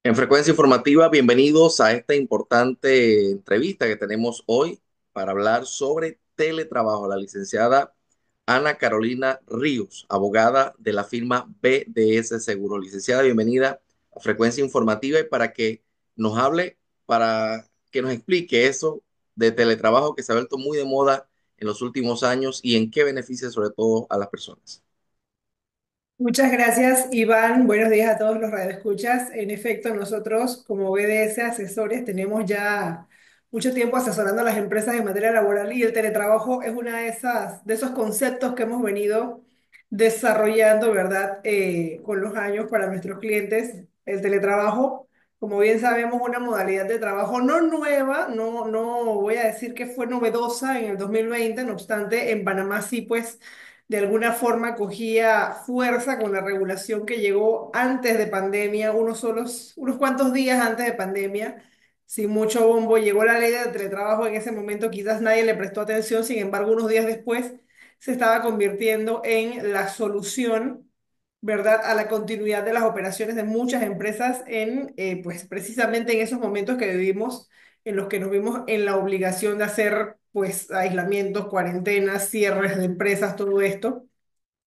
En Frecuencia Informativa, bienvenidos a esta importante entrevista que tenemos hoy para hablar sobre teletrabajo. La licenciada Ana Carolina Ríos, abogada de la firma BDS Seguro. Licenciada, bienvenida a Frecuencia Informativa y para que nos hable, para que nos explique eso de teletrabajo que se ha vuelto muy de moda en los últimos años y en qué beneficia sobre todo a las personas. Muchas gracias, Iván. Buenos días a todos los radioescuchas. En efecto, nosotros como BDS Asesores tenemos ya mucho tiempo asesorando a las empresas en materia laboral y el teletrabajo es una de esos conceptos que hemos venido desarrollando, ¿verdad? Con los años para nuestros clientes. El teletrabajo, como bien sabemos, una modalidad de trabajo no nueva, no voy a decir que fue novedosa en el 2020. No obstante, en Panamá sí, pues de alguna forma cogía fuerza con la regulación que llegó antes de pandemia, unos cuantos días antes de pandemia, sin mucho bombo, llegó la ley de teletrabajo. En ese momento quizás nadie le prestó atención, sin embargo, unos días después se estaba convirtiendo en la solución, ¿verdad?, a la continuidad de las operaciones de muchas empresas pues precisamente en esos momentos que vivimos, en los que nos vimos en la obligación de hacer, pues, aislamientos, cuarentenas, cierres de empresas, todo esto.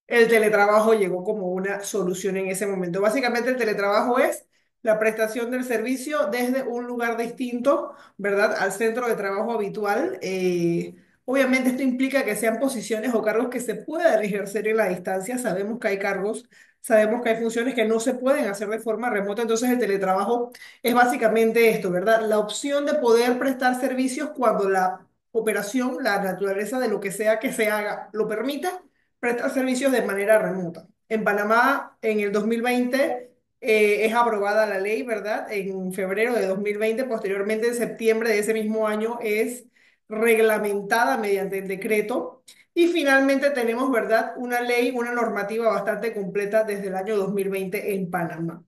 El teletrabajo llegó como una solución en ese momento. Básicamente el teletrabajo es la prestación del servicio desde un lugar distinto, ¿verdad?, al centro de trabajo habitual. Obviamente esto implica que sean posiciones o cargos que se puedan ejercer en la distancia. Sabemos que hay cargos, sabemos que hay funciones que no se pueden hacer de forma remota. Entonces el teletrabajo es básicamente esto, ¿verdad? La opción de poder prestar servicios cuando la operación, la naturaleza de lo que sea que se haga, lo permita prestar servicios de manera remota. En Panamá, en el 2020, es aprobada la ley, ¿verdad? En febrero de 2020, posteriormente en septiembre de ese mismo año es reglamentada mediante el decreto. Y finalmente tenemos, ¿verdad?, una ley, una normativa bastante completa desde el año 2020 en Panamá.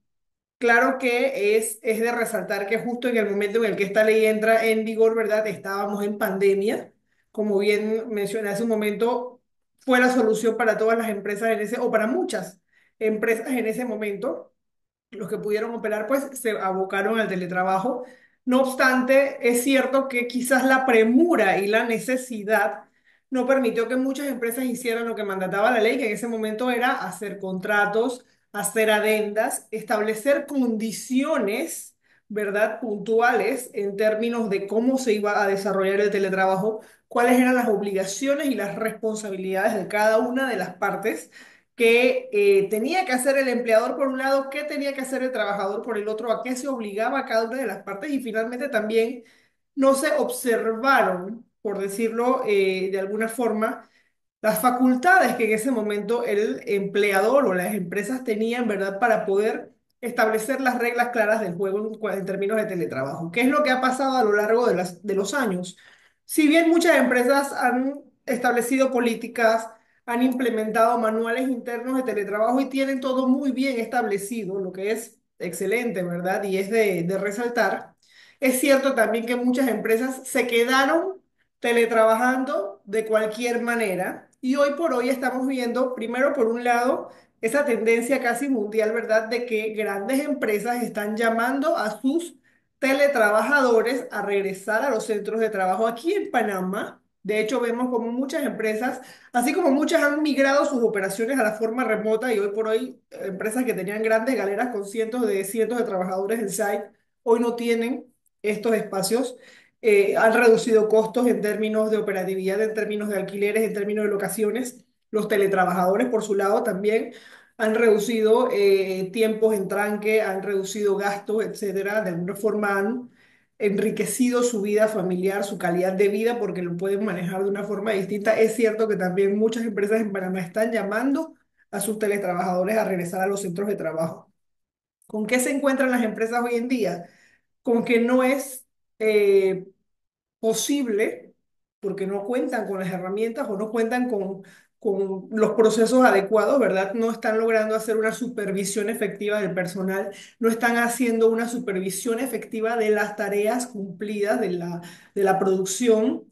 Claro que es de resaltar que justo en el momento en el que esta ley entra en vigor, ¿verdad? Estábamos en pandemia. Como bien mencioné hace un momento, fue la solución para todas las empresas o para muchas empresas en ese momento. Los que pudieron operar, pues se abocaron al teletrabajo. No obstante, es cierto que quizás la premura y la necesidad no permitió que muchas empresas hicieran lo que mandataba la ley, que en ese momento era hacer contratos, hacer adendas, establecer condiciones, ¿verdad?, puntuales en términos de cómo se iba a desarrollar el teletrabajo, cuáles eran las obligaciones y las responsabilidades de cada una de las partes que tenía que hacer el empleador por un lado, qué tenía que hacer el trabajador por el otro, a qué se obligaba a cada una de las partes y finalmente también no se observaron, por decirlo de alguna forma, las facultades que en ese momento el empleador o las empresas tenían, ¿verdad?, para poder establecer las reglas claras del juego en términos de teletrabajo. ¿Qué es lo que ha pasado a lo largo de los años? Si bien muchas empresas han establecido políticas, han implementado manuales internos de teletrabajo y tienen todo muy bien establecido, lo que es excelente, ¿verdad? Y es de resaltar. Es cierto también que muchas empresas se quedaron teletrabajando de cualquier manera y hoy por hoy estamos viendo, primero por un lado, esa tendencia casi mundial, ¿verdad?, de que grandes empresas están llamando a sus teletrabajadores a regresar a los centros de trabajo aquí en Panamá. De hecho, vemos como muchas empresas, así como muchas han migrado sus operaciones a la forma remota y hoy por hoy empresas que tenían grandes galeras con cientos de trabajadores en site, hoy no tienen estos espacios. Han reducido costos en términos de operatividad, en términos de alquileres, en términos de locaciones. Los teletrabajadores, por su lado, también han reducido tiempos en tranque, han reducido gastos, etcétera. De alguna forma han enriquecido su vida familiar, su calidad de vida, porque lo pueden manejar de una forma distinta. Es cierto que también muchas empresas en Panamá están llamando a sus teletrabajadores a regresar a los centros de trabajo. ¿Con qué se encuentran las empresas hoy en día? Con que no es eh, posible, porque no cuentan con las herramientas o no cuentan con los procesos adecuados, ¿verdad? No están logrando hacer una supervisión efectiva del personal, no están haciendo una supervisión efectiva de las tareas cumplidas de la producción.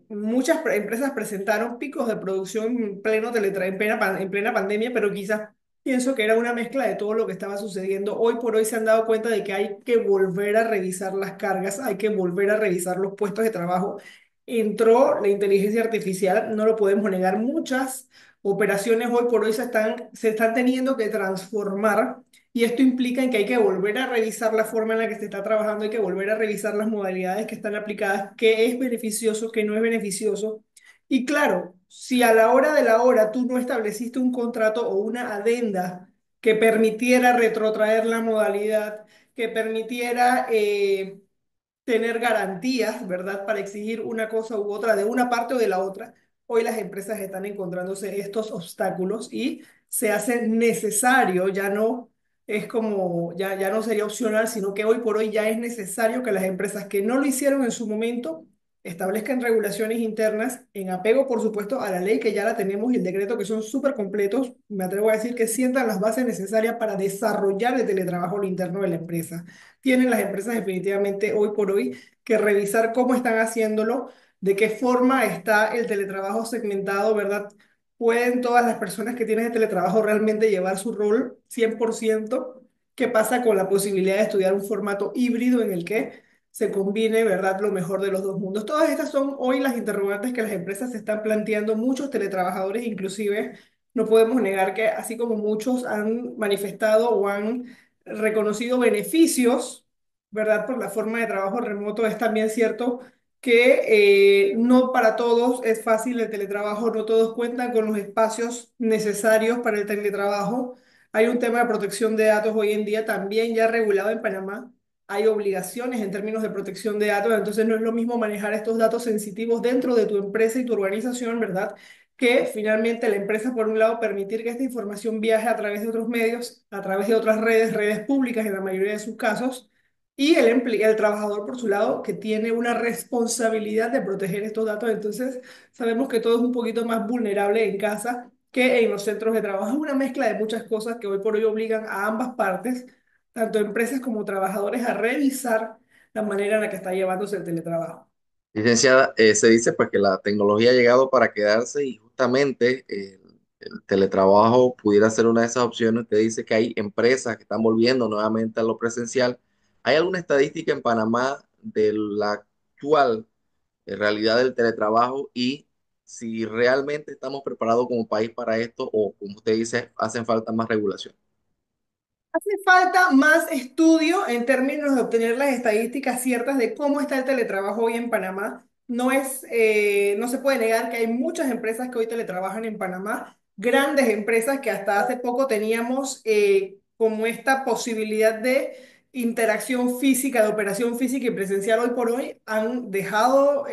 Muchas empresas presentaron picos de producción en pleno en plena pandemia, pero quizás Pienso que era una mezcla de todo lo que estaba sucediendo. Hoy por hoy se han dado cuenta de que hay que volver a revisar las cargas, hay que volver a revisar los puestos de trabajo. Entró la inteligencia artificial, no lo podemos negar. Muchas operaciones hoy por hoy se están teniendo que transformar y esto implica en que hay que volver a revisar la forma en la que se está trabajando, hay que volver a revisar las modalidades que están aplicadas, qué es beneficioso, qué no es beneficioso. Y claro, si a la hora de la hora tú no estableciste un contrato o una adenda que permitiera retrotraer la modalidad, que permitiera tener garantías, ¿verdad? Para exigir una cosa u otra de una parte o de la otra. Hoy las empresas están encontrándose estos obstáculos y se hace necesario, ya no es como, ya no sería opcional, sino que hoy por hoy ya es necesario que las empresas que no lo hicieron en su momento establezcan regulaciones internas en apego, por supuesto, a la ley que ya la tenemos y el decreto que son súper completos. Me atrevo a decir que sientan las bases necesarias para desarrollar el teletrabajo a lo interno de la empresa. Tienen las empresas definitivamente hoy por hoy que revisar cómo están haciéndolo, de qué forma está el teletrabajo segmentado, ¿verdad? ¿Pueden todas las personas que tienen el teletrabajo realmente llevar su rol 100%? ¿Qué pasa con la posibilidad de estudiar un formato híbrido en el que se combine, ¿verdad?, lo mejor de los dos mundos? Todas estas son hoy las interrogantes que las empresas se están planteando, muchos teletrabajadores inclusive. No podemos negar que así como muchos han manifestado o han reconocido beneficios, ¿verdad? Por la forma de trabajo remoto, es también cierto que no para todos es fácil el teletrabajo, no todos cuentan con los espacios necesarios para el teletrabajo. Hay un tema de protección de datos hoy en día también ya regulado en Panamá. Hay obligaciones en términos de protección de datos, entonces no es lo mismo manejar estos datos sensitivos dentro de tu empresa y tu organización, ¿verdad? Que finalmente la empresa, por un lado, permitir que esta información viaje a través de otros medios, a través de otras redes, redes públicas en la mayoría de sus casos, y el trabajador, por su lado, que tiene una responsabilidad de proteger estos datos. Entonces, sabemos que todo es un poquito más vulnerable en casa que en los centros de trabajo. Es una mezcla de muchas cosas que hoy por hoy obligan a ambas partes, tanto empresas como trabajadores, a revisar la manera en la que está llevándose el teletrabajo. Licenciada, se dice pues que la tecnología ha llegado para quedarse y justamente el teletrabajo pudiera ser una de esas opciones. Usted dice que hay empresas que están volviendo nuevamente a lo presencial. ¿Hay alguna estadística en Panamá de la actual realidad del teletrabajo y si realmente estamos preparados como país para esto o, como usted dice, hacen falta más regulación? Hace falta más estudio en términos de obtener las estadísticas ciertas de cómo está el teletrabajo hoy en Panamá. No se puede negar que hay muchas empresas que hoy teletrabajan en Panamá, grandes empresas que hasta hace poco teníamos como esta posibilidad de interacción física, de operación física y presencial. Hoy por hoy han dejado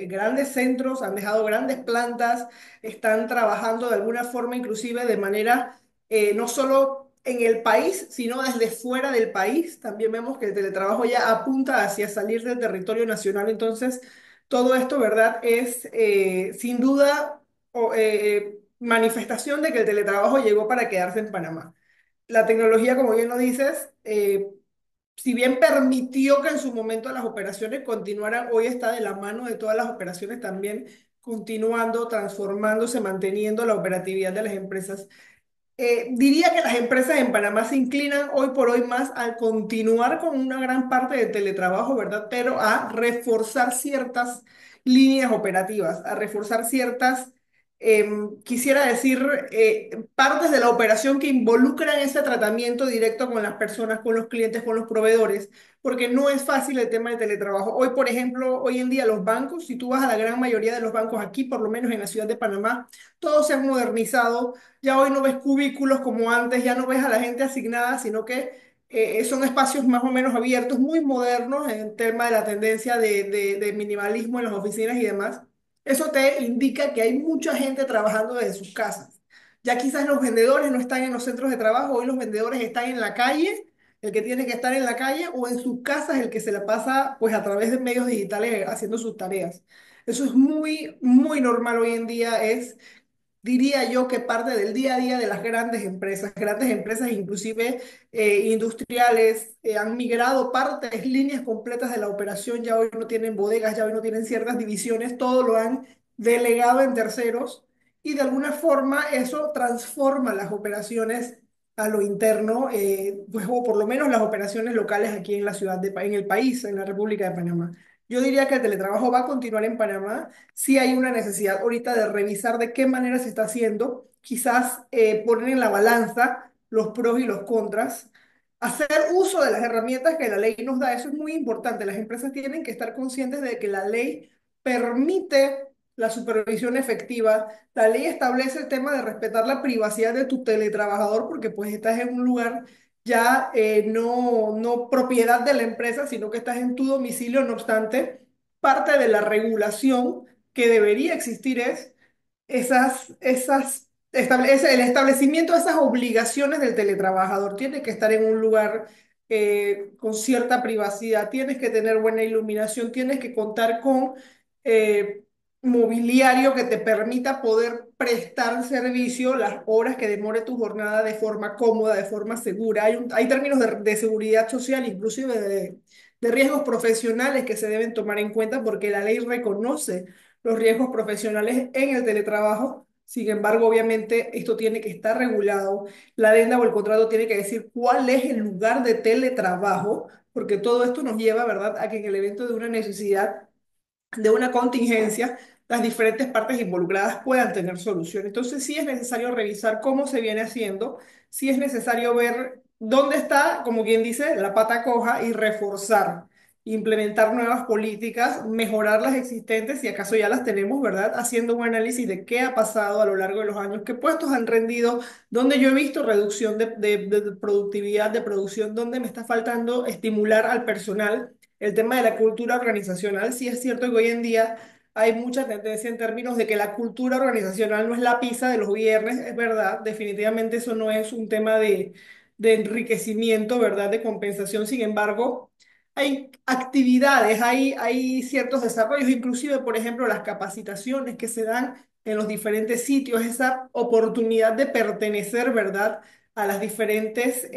grandes centros, han dejado grandes plantas, están trabajando de alguna forma inclusive de manera no solo en el país, sino desde fuera del país. También vemos que el teletrabajo ya apunta hacia salir del territorio nacional. Entonces, todo esto, ¿verdad? Es sin duda manifestación de que el teletrabajo llegó para quedarse en Panamá. La tecnología, como bien lo dices, si bien permitió que en su momento las operaciones continuaran, hoy está de la mano de todas las operaciones también continuando, transformándose, manteniendo la operatividad de las empresas. Diría que las empresas en Panamá se inclinan hoy por hoy más al continuar con una gran parte de teletrabajo, ¿verdad? Pero a reforzar ciertas líneas operativas, a reforzar ciertas, quisiera decir, partes de la operación que involucran ese tratamiento directo con las personas, con los clientes, con los proveedores, porque no es fácil el tema del teletrabajo. Hoy, por ejemplo, hoy en día los bancos, si tú vas a la gran mayoría de los bancos aquí, por lo menos en la ciudad de Panamá, todos se han modernizado. Ya hoy no ves cubículos como antes, ya no ves a la gente asignada, sino que son espacios más o menos abiertos, muy modernos en tema de la tendencia de minimalismo en las oficinas y demás. Eso te indica que hay mucha gente trabajando desde sus casas. Ya quizás los vendedores no están en los centros de trabajo, hoy los vendedores están en la calle, el que tiene que estar en la calle o en sus casas, el que se la pasa pues a través de medios digitales haciendo sus tareas. Eso es muy, muy normal hoy en día, es diría yo que parte del día a día de las grandes empresas inclusive industriales, han migrado partes, líneas completas de la operación, ya hoy no tienen bodegas, ya hoy no tienen ciertas divisiones, todo lo han delegado en terceros y de alguna forma eso transforma las operaciones a lo interno, pues, o por lo menos las operaciones locales aquí en la ciudad en el país, en la República de Panamá. Yo diría que el teletrabajo va a continuar en Panamá. Sí hay una necesidad ahorita de revisar de qué manera se está haciendo, quizás poner en la balanza los pros y los contras, hacer uso de las herramientas que la ley nos da. Eso es muy importante. Las empresas tienen que estar conscientes de que la ley permite la supervisión efectiva. La ley establece el tema de respetar la privacidad de tu teletrabajador porque pues estás en un lugar ya no propiedad de la empresa, sino que estás en tu domicilio. No obstante, parte de la regulación que debería existir es el establecimiento de esas obligaciones del teletrabajador. Tiene que estar en un lugar con cierta privacidad, tienes que tener buena iluminación, tienes que contar con eh, mobiliario que te permita poder prestar servicio las horas que demore tu jornada de forma cómoda, de forma segura. Hay términos de seguridad social, inclusive de riesgos profesionales que se deben tomar en cuenta porque la ley reconoce los riesgos profesionales en el teletrabajo. Sin embargo, obviamente, esto tiene que estar regulado. La adenda o el contrato tiene que decir cuál es el lugar de teletrabajo, porque todo esto nos lleva, ¿verdad?, a que en el evento de una necesidad de una contingencia, las diferentes partes involucradas puedan tener solución. Entonces, sí es necesario revisar cómo se viene haciendo, sí es necesario ver dónde está, como quien dice, la pata coja y reforzar, implementar nuevas políticas, mejorar las existentes, si acaso ya las tenemos, ¿verdad? Haciendo un análisis de qué ha pasado a lo largo de los años, qué puestos han rendido, dónde yo he visto reducción de productividad, de producción, dónde me está faltando estimular al personal. El tema de la cultura organizacional, sí es cierto que hoy en día hay mucha tendencia en términos de que la cultura organizacional no es la pizza de los viernes, es verdad, definitivamente eso no es un tema de enriquecimiento, ¿verdad? De compensación. Sin embargo, hay actividades, hay ciertos desarrollos, inclusive, por ejemplo, las capacitaciones que se dan en los diferentes sitios, esa oportunidad de pertenecer, ¿verdad? A las diferentes...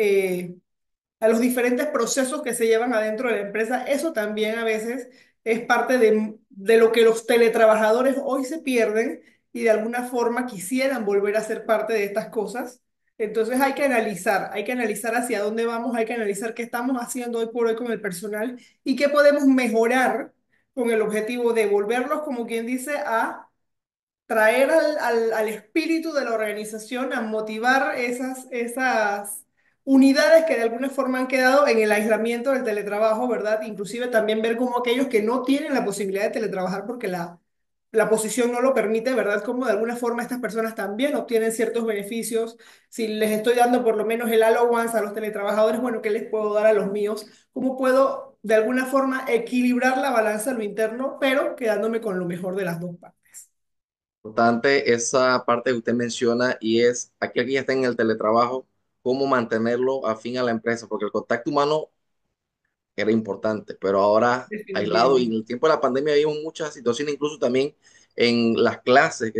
a los diferentes procesos que se llevan adentro de la empresa. Eso también a veces es parte de lo que los teletrabajadores hoy se pierden y de alguna forma quisieran volver a ser parte de estas cosas. Entonces hay que analizar hacia dónde vamos, hay que analizar qué estamos haciendo hoy por hoy con el personal y qué podemos mejorar con el objetivo de volverlos, como quien dice, a traer al espíritu de la organización, a motivar esas unidades que de alguna forma han quedado en el aislamiento del teletrabajo, ¿verdad? Inclusive también ver cómo aquellos que no tienen la posibilidad de teletrabajar porque la posición no lo permite, ¿verdad? Cómo de alguna forma estas personas también obtienen ciertos beneficios. Si les estoy dando por lo menos el allowance a los teletrabajadores, bueno, ¿qué les puedo dar a los míos? ¿Cómo puedo de alguna forma equilibrar la balanza en lo interno, pero quedándome con lo mejor de las dos partes? Importante esa parte que usted menciona y es aquel que ya está en el teletrabajo, cómo mantenerlo afín a la empresa, porque el contacto humano era importante, pero ahora aislado y en Definitivamente. el tiempo de la pandemia vimos muchas situaciones, incluso también en las clases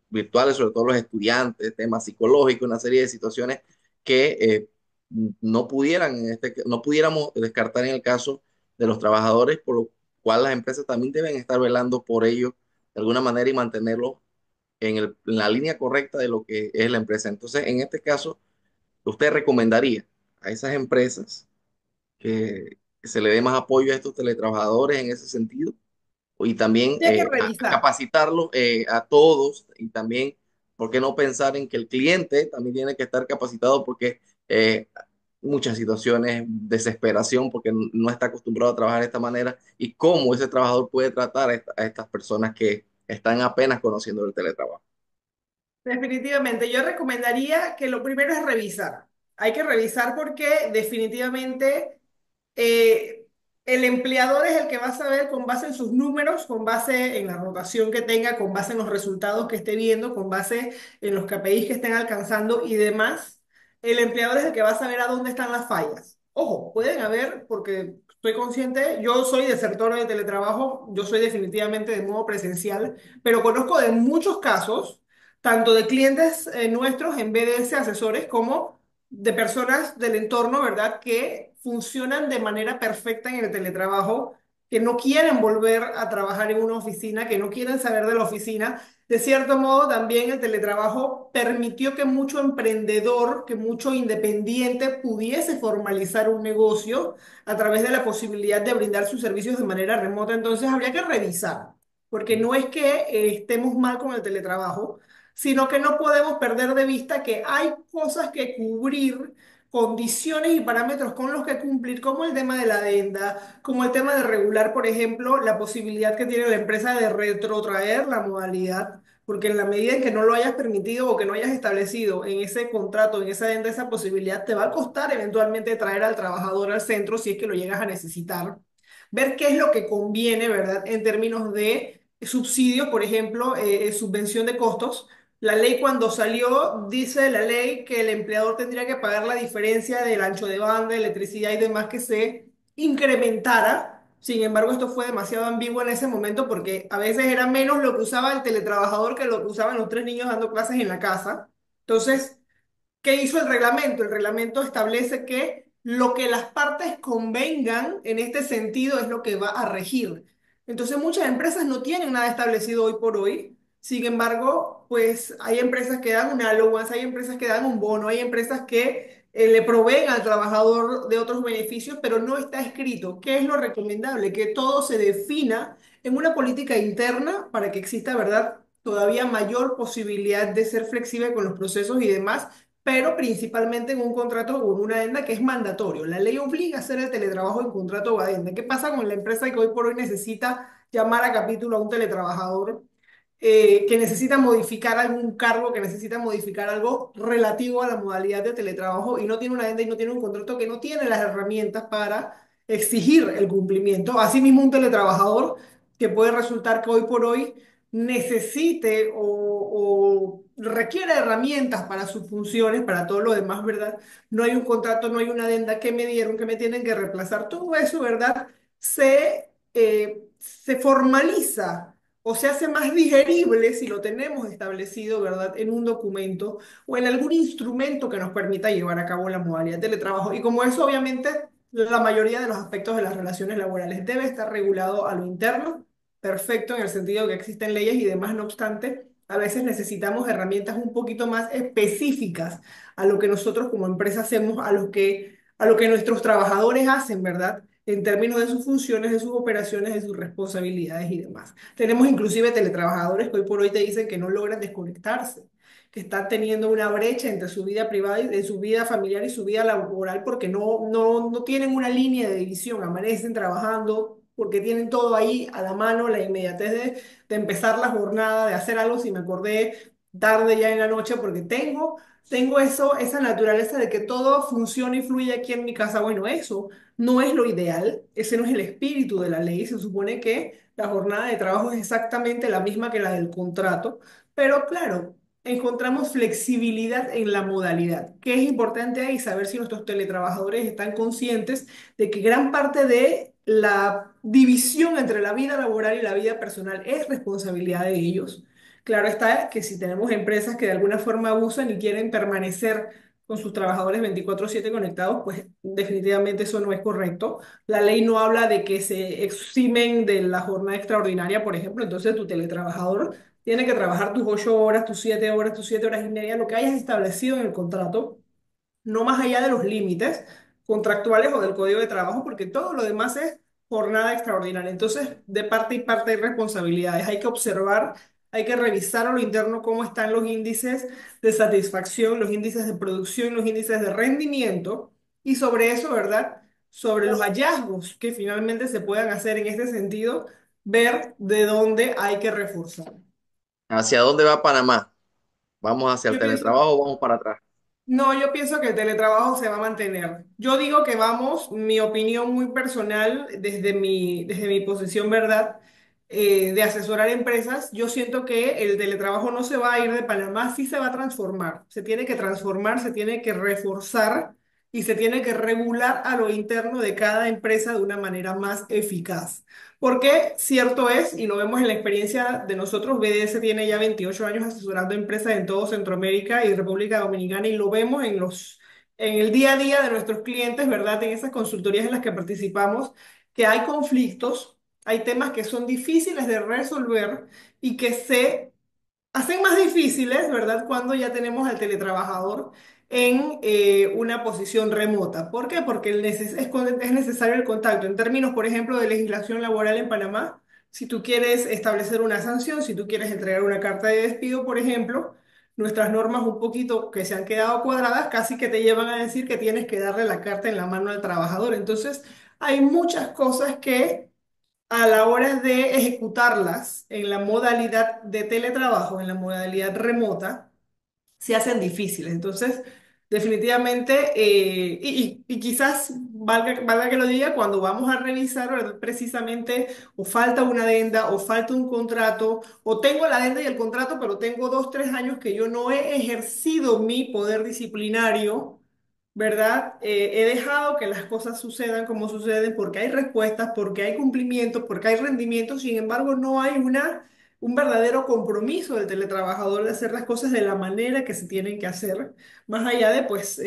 virtuales, sobre todo los estudiantes, temas psicológicos, una serie de situaciones que no pudieran, no pudiéramos descartar en el caso de los trabajadores, por lo cual las empresas también deben estar velando por ellos de alguna manera y mantenerlos en la línea correcta de lo que es la empresa. Entonces, en este caso, usted recomendaría a esas empresas que se le dé más apoyo a estos teletrabajadores en ese sentido y también Y hay que a revisar. capacitarlos a todos y también, ¿por qué no pensar en que el cliente también tiene que estar capacitado porque muchas situaciones, desesperación porque no está acostumbrado a trabajar de esta manera y cómo ese trabajador puede tratar a estas personas que están apenas conociendo el teletrabajo? Definitivamente, yo recomendaría que lo primero es revisar. Hay que revisar porque definitivamente eh, el empleador es el que va a saber con base en sus números, con base en la rotación que tenga, con base en los resultados que esté viendo, con base en los KPIs que estén alcanzando y demás. El empleador es el que va a saber a dónde están las fallas. Ojo, pueden haber, porque estoy consciente, yo soy desertor de teletrabajo, yo soy definitivamente de modo presencial, pero conozco de muchos casos, tanto de clientes nuestros en BDS asesores como de personas del entorno, ¿verdad? Que funcionan de manera perfecta en el teletrabajo que no quieren volver a trabajar en una oficina, que no quieren saber de la oficina. De cierto modo, también el teletrabajo permitió que mucho emprendedor, que mucho independiente pudiese formalizar un negocio a través de la posibilidad de brindar sus servicios de manera remota. Entonces, habría que revisar, porque no es que estemos mal con el teletrabajo, sino que no podemos perder de vista que hay cosas que cubrir, condiciones y parámetros con los que cumplir, como el tema de la adenda, como el tema de regular, por ejemplo, la posibilidad que tiene la empresa de retrotraer la modalidad, porque en la medida en que no lo hayas permitido o que no hayas establecido en ese contrato, en esa adenda, esa posibilidad, te va a costar eventualmente traer al trabajador al centro si es que lo llegas a necesitar. Ver qué es lo que conviene, ¿verdad? En términos de subsidios, por ejemplo, subvención de costos. La ley cuando salió, dice la ley que el empleador tendría que pagar la diferencia del ancho de banda, electricidad y demás que se incrementara. Sin embargo, esto fue demasiado ambiguo en ese momento porque a veces era menos lo que usaba el teletrabajador que lo que usaban los tres niños dando clases en la casa. Entonces, ¿qué hizo el reglamento? El reglamento establece que lo que las partes convengan en este sentido es lo que va a regir. Entonces muchas empresas no tienen nada establecido hoy por hoy. Sin embargo, pues hay empresas que dan un allowance, hay empresas que dan un bono, hay empresas que le proveen al trabajador de otros beneficios, pero no está escrito. ¿Qué es lo recomendable? Que todo se defina en una política interna para que exista, ¿verdad? Todavía mayor posibilidad de ser flexible con los procesos y demás, pero principalmente en un contrato o en una adenda que es mandatorio. La ley obliga a hacer el teletrabajo en contrato o adenda. ¿Qué pasa con la empresa que hoy por hoy necesita llamar a capítulo a un teletrabajador, que necesita modificar algún cargo, que necesita modificar algo relativo a la modalidad de teletrabajo y no tiene una adenda y no tiene un contrato, que no tiene las herramientas para exigir el cumplimiento? Asimismo, un teletrabajador que puede resultar que hoy por hoy necesite o requiere herramientas para sus funciones, para todo lo demás, ¿verdad? No hay un contrato, no hay una adenda que me dieron, que me tienen que reemplazar. Todo eso, ¿verdad? Se formaliza o se hace más digerible si lo tenemos establecido, ¿verdad? En un documento o en algún instrumento que nos permita llevar a cabo la modalidad de teletrabajo. Y como eso, obviamente, la mayoría de los aspectos de las relaciones laborales debe estar regulado a lo interno, perfecto en el sentido de que existen leyes y demás, no obstante, a veces necesitamos herramientas un poquito más específicas a lo que nosotros como empresa hacemos, a lo que nuestros trabajadores hacen, ¿verdad? En términos de sus funciones, de sus operaciones, de sus responsabilidades y demás. Tenemos inclusive teletrabajadores que hoy por hoy te dicen que no logran desconectarse, que están teniendo una brecha entre su vida privada y de su vida familiar y su vida laboral porque no tienen una línea de división, amanecen trabajando porque tienen todo ahí a la mano, la inmediatez de empezar la jornada, de hacer algo si me acordé tarde ya en la noche porque tengo eso, esa naturaleza de que todo funcione y fluye aquí en mi casa. Bueno, eso no es lo ideal, ese no es el espíritu de la ley. Se supone que la jornada de trabajo es exactamente la misma que la del contrato, pero claro, encontramos flexibilidad en la modalidad. ¿Qué es importante ahí? Saber si nuestros teletrabajadores están conscientes de que gran parte de la división entre la vida laboral y la vida personal es responsabilidad de ellos. Claro está que si tenemos empresas que de alguna forma abusan y quieren permanecer con sus trabajadores 24/7 conectados, pues definitivamente eso no es correcto. La ley no habla de que se eximen de la jornada extraordinaria, por ejemplo. Entonces tu teletrabajador tiene que trabajar tus 8 horas, tus 7 horas, tus 7 horas y media, lo que hayas establecido en el contrato, no más allá de los límites contractuales o del código de trabajo, porque todo lo demás es jornada extraordinaria. Entonces, de parte y parte hay responsabilidades. Hay que observar, hay que revisar a lo interno cómo están los índices de satisfacción, los índices de producción, los índices de rendimiento, y sobre eso, ¿verdad? Sobre los hallazgos que finalmente se puedan hacer en este sentido, ver de dónde hay que reforzar. ¿Hacia dónde va Panamá? ¿Vamos hacia el Yo pienso teletrabajo o vamos para atrás? No, yo pienso que el teletrabajo se va a mantener. Yo digo que vamos, mi opinión muy personal, desde mi posición, ¿verdad? De asesorar empresas, yo siento que el teletrabajo no se va a ir de Panamá, sí se va a transformar. Se tiene que transformar, se tiene que reforzar y se tiene que regular a lo interno de cada empresa de una manera más eficaz. Porque cierto es, y lo vemos en la experiencia de nosotros, BDS tiene ya 28 años asesorando empresas en todo Centroamérica y República Dominicana, y lo vemos en el día a día de nuestros clientes, ¿verdad? En esas consultorías en las que participamos, que hay conflictos hay temas que son difíciles de resolver y que se hacen más difíciles, ¿verdad? Cuando ya tenemos al teletrabajador en una posición remota. ¿Por qué? Porque es necesario el contacto. En términos, por ejemplo, de legislación laboral en Panamá, si tú quieres establecer una sanción, si tú quieres entregar una carta de despido, por ejemplo, nuestras normas un poquito que se han quedado cuadradas casi que te llevan a decir que tienes que darle la carta en la mano al trabajador. Entonces, hay muchas cosas que a la hora de ejecutarlas en la modalidad de teletrabajo, en la modalidad remota, se hacen difíciles. Entonces, definitivamente, y quizás valga que lo diga, cuando vamos a revisar, ¿verdad? Precisamente, o falta una adenda, o falta un contrato, o tengo la adenda y el contrato, pero tengo 2, 3 años que yo no he ejercido mi poder disciplinario. ¿Verdad? He dejado que las cosas sucedan como suceden porque hay respuestas, porque hay cumplimientos, porque hay rendimiento. Sin embargo, no hay un verdadero compromiso del teletrabajador de hacer las cosas de la manera que se tienen que hacer. Más allá de, pues,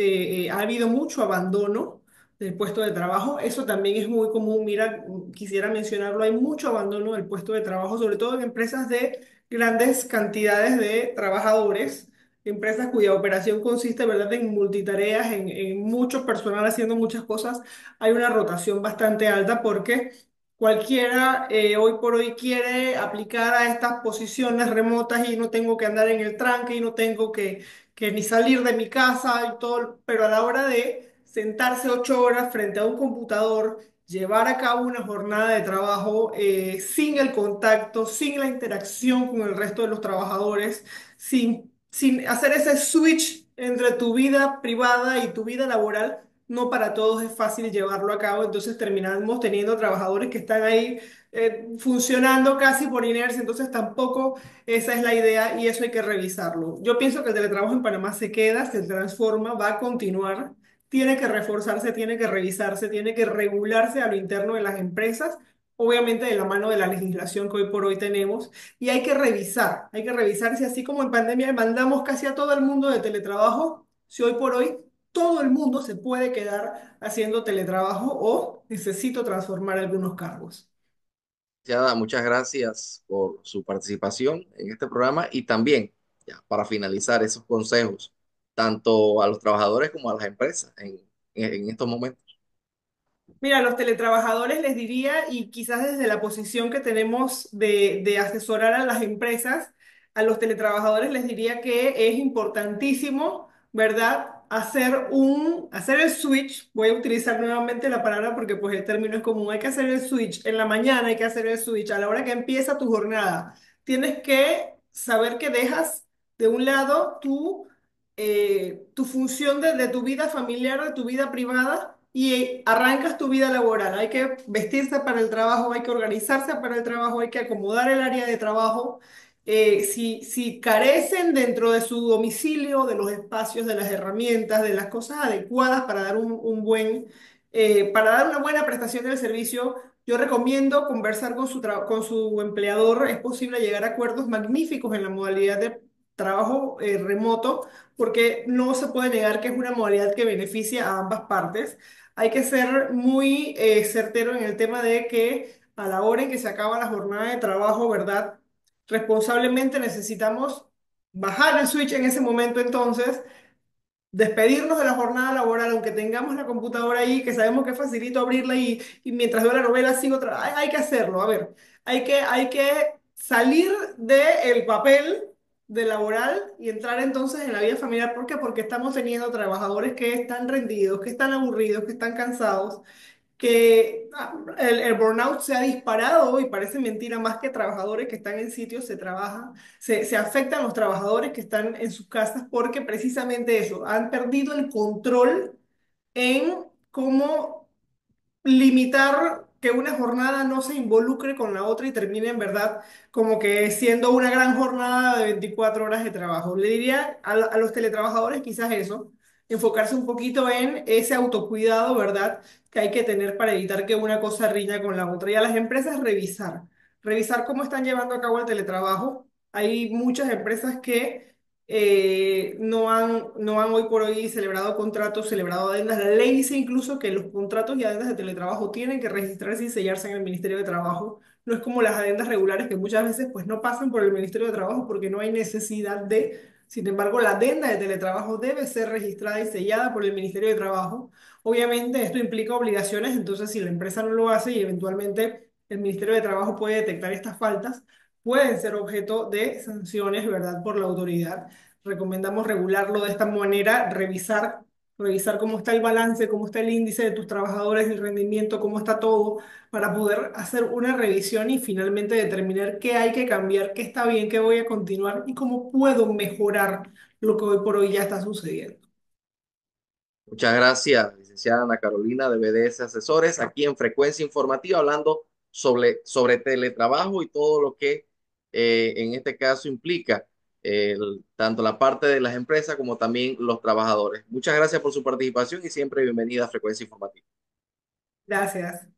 ha habido mucho abandono del puesto de trabajo. Eso también es muy común. Mira, quisiera mencionarlo, hay mucho abandono del puesto de trabajo, sobre todo en empresas de grandes cantidades de trabajadores, empresas cuya operación consiste, ¿verdad?, en multitareas, en mucho personal haciendo muchas cosas. Hay una rotación bastante alta porque cualquiera hoy por hoy quiere aplicar a estas posiciones remotas y no tengo que andar en el tranque y no tengo que ni salir de mi casa y todo, pero a la hora de sentarse 8 horas frente a un computador, llevar a cabo una jornada de trabajo sin el contacto, sin la interacción con el resto de los trabajadores, sin hacer ese switch entre tu vida privada y tu vida laboral, no para todos es fácil llevarlo a cabo. Entonces terminamos teniendo trabajadores que están ahí funcionando casi por inercia, entonces tampoco esa es la idea y eso hay que revisarlo. Yo pienso que el teletrabajo en Panamá se queda, se transforma, va a continuar, tiene que reforzarse, tiene que revisarse, tiene que regularse a lo interno de las empresas, obviamente de la mano de la legislación que hoy por hoy tenemos. Y hay que revisar si así como en pandemia mandamos casi a todo el mundo de teletrabajo, si hoy por hoy todo el mundo se puede quedar haciendo teletrabajo o necesito transformar algunos cargos. Licenciada, muchas gracias por su participación en este programa y también, ya, para finalizar, esos consejos, tanto a los trabajadores como a las empresas en estos momentos. Mira, a los teletrabajadores les diría, y quizás desde la posición que tenemos de asesorar a las empresas, a los teletrabajadores les diría que es importantísimo, ¿verdad? Hacer el switch, voy a utilizar nuevamente la palabra porque pues el término es común, hay que hacer el switch en la mañana, hay que hacer el switch a la hora que empieza tu jornada. Tienes que saber que dejas de un lado tu función de tu vida familiar, de tu vida privada y arrancas tu vida laboral. Hay que vestirse para el trabajo, hay que organizarse para el trabajo, hay que acomodar el área de trabajo. Si carecen dentro de su domicilio, de los espacios, de las herramientas, de las cosas adecuadas para dar para dar una buena prestación del servicio, yo recomiendo conversar con con su empleador. Es posible llegar a acuerdos magníficos en la modalidad de trabajo remoto, porque no se puede negar que es una modalidad que beneficia a ambas partes. Hay que ser muy certero en el tema de que a la hora en que se acaba la jornada de trabajo, ¿verdad? Responsablemente necesitamos bajar el switch en ese momento, entonces despedirnos de la jornada laboral, aunque tengamos la computadora ahí, que sabemos que es facilito abrirla y mientras veo la novela sigo, hay que hacerlo. A ver, hay que salir del papel de laboral y entrar entonces en la vida familiar. ¿Por qué? Porque estamos teniendo trabajadores que están rendidos, que están aburridos, que están cansados, que el burnout se ha disparado y parece mentira, más que trabajadores que están en sitios, se afectan los trabajadores que están en sus casas porque precisamente eso, han perdido el control en cómo limitar que una jornada no se involucre con la otra y termine en verdad como que siendo una gran jornada de 24 horas de trabajo. Le diría a los teletrabajadores quizás eso, enfocarse un poquito en ese autocuidado, ¿verdad?, que hay que tener para evitar que una cosa riña con la otra. Y a las empresas revisar cómo están llevando a cabo el teletrabajo. Hay muchas empresas que no han hoy por hoy celebrado contratos, celebrado adendas. La ley dice incluso que los contratos y adendas de teletrabajo tienen que registrarse y sellarse en el Ministerio de Trabajo. No es como las adendas regulares que muchas veces pues no pasan por el Ministerio de Trabajo porque no hay necesidad de. Sin embargo, la adenda de teletrabajo debe ser registrada y sellada por el Ministerio de Trabajo. Obviamente esto implica obligaciones, entonces si la empresa no lo hace y eventualmente el Ministerio de Trabajo puede detectar estas faltas, pueden ser objeto de sanciones, ¿verdad?, por la autoridad. Recomendamos regularlo de esta manera, revisar cómo está el balance, cómo está el índice de tus trabajadores, el rendimiento, cómo está todo, para poder hacer una revisión y finalmente determinar qué hay que cambiar, qué está bien, qué voy a continuar y cómo puedo mejorar lo que hoy por hoy ya está sucediendo. Muchas gracias, licenciada Ana Carolina de BDS Asesores, aquí en Frecuencia Informativa, hablando sobre teletrabajo y todo lo que en este caso implica tanto la parte de las empresas como también los trabajadores. Muchas gracias por su participación y siempre bienvenida a Frecuencia Informativa. Gracias.